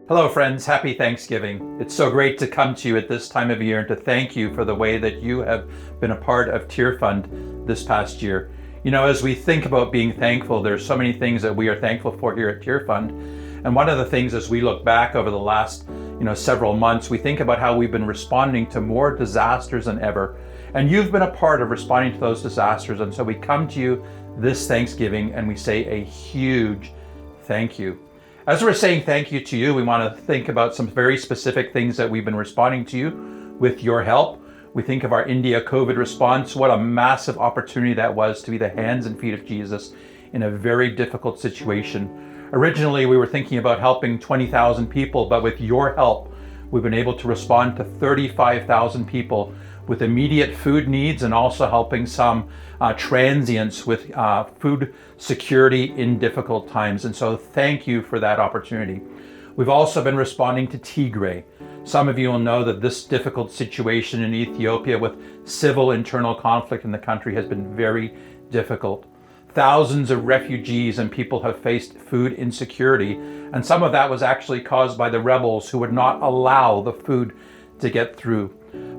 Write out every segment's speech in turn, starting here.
Hello friends, happy Thanksgiving. It's so great to come to you at this time of year and to thank you for the way that you have been a part of Tear Fund this past year. You know, as we think about being thankful, there's so many things that we are thankful for here at Tear Fund. And one of the things as we look back over the last, several months, we think about how we've been responding to more disasters than ever. And you've been a part of responding to those disasters. And so we come to you this Thanksgiving and we say a huge thank you. As we're saying thank you to you, we want to think about some very specific things that we've been responding to you with your help. We think of our India COVID response. What a massive opportunity that was to be the hands and feet of Jesus in a very difficult situation. Originally, we were thinking about helping 20,000 people, but with your help, we've been able to respond to 35,000 people with immediate food needs and also helping some transients with food security in difficult times. And so thank you for that opportunity. We've also been responding to Tigray. Some of you will know that this difficult situation in Ethiopia with civil internal conflict in the country has been very difficult. Thousands of refugees and people have faced food insecurity, and some of that was actually caused by the rebels who would not allow the food to get through.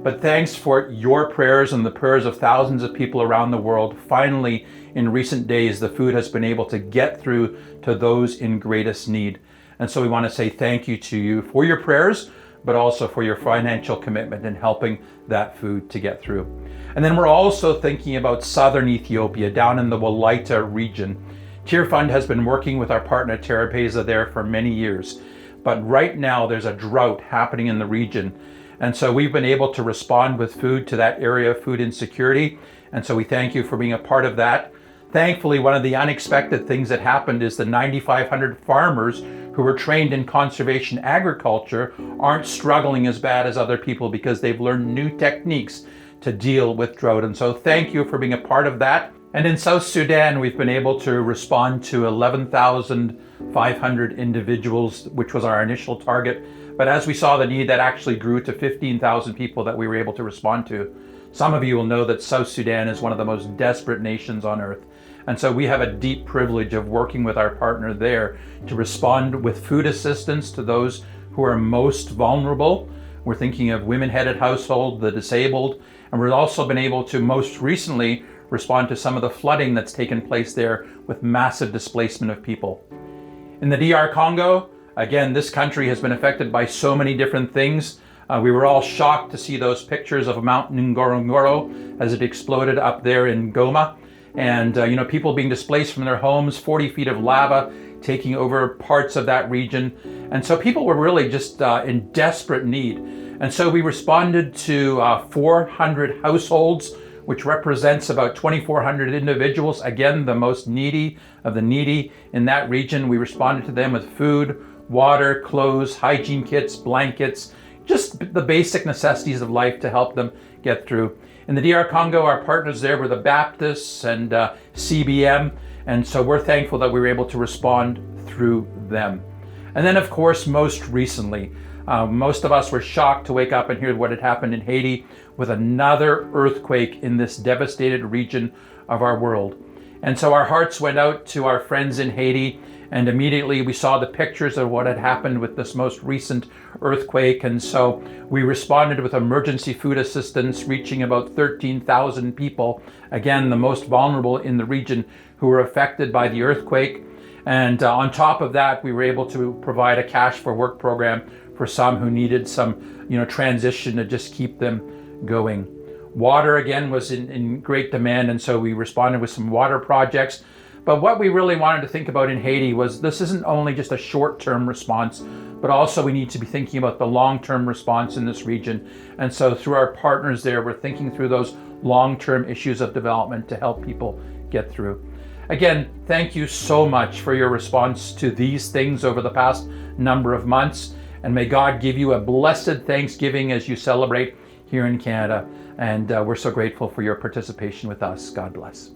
But thanks for your prayers and the prayers of thousands of people around the world. Finally, in recent days, the food has been able to get through to those in greatest need. And so we want to say thank you to you for your prayers, but also for your financial commitment in helping that food to get through. And then we're also thinking about southern Ethiopia, down in the Walaita region. Tear Fund has been working with our partner Terapeza there for many years. But right now there's a drought happening in the region. And so we've been able to respond with food to that area of food insecurity. And so we thank you for being a part of that. Thankfully, one of the unexpected things that happened is the 9,500 farmers who were trained in conservation agriculture aren't struggling as bad as other people because they've learned new techniques to deal with drought. And so thank you for being a part of that. And in South Sudan, we've been able to respond to 11,500 individuals, which was our initial target. But as we saw the need, that actually grew to 15,000 people that we were able to respond to. Some of you will know that South Sudan is one of the most desperate nations on earth. And so we have a deep privilege of working with our partner there to respond with food assistance to those who are most vulnerable. We're thinking of women-headed households, the disabled, and we've also been able to most recently respond to some of the flooding that's taken place there with massive displacement of people. In the DR Congo, again, this country has been affected by so many different things. We were all shocked to see those pictures of Mount Ngorongoro as it exploded up there in Goma. And, people being displaced from their homes, 40 feet of lava taking over parts of that region. And so people were really just in desperate need. And so we responded to 400 households, which represents about 2,400 individuals. Again, the most needy of the needy in that region. We responded to them with food, water, clothes, hygiene kits, blankets, just the basic necessities of life to help them get through. In the DR Congo, our partners there were the Baptists and CBM, and so we're thankful that we were able to respond through them. And then, of course, most recently, most of us were shocked to wake up and hear what had happened in Haiti with another earthquake in this devastated region of our world. And so our hearts went out to our friends in Haiti, and immediately we saw the pictures of what had happened with this most recent earthquake. And so we responded with emergency food assistance, reaching about 13,000 people, again, the most vulnerable in the region who were affected by the earthquake. And on top of that, we were able to provide a cash for work program for some who needed some, transition to just keep them going. Water, again, was in great demand, and so we responded with some water projects. But what we really wanted to think about in Haiti was this isn't only just a short-term response, but also we need to be thinking about the long-term response in this region. And so through our partners there, we're thinking through those long-term issues of development to help people get through. Again, thank you so much for your response to these things over the past number of months. And may God give you a blessed Thanksgiving as you celebrate here in Canada. And we're so grateful for your participation with us. God bless.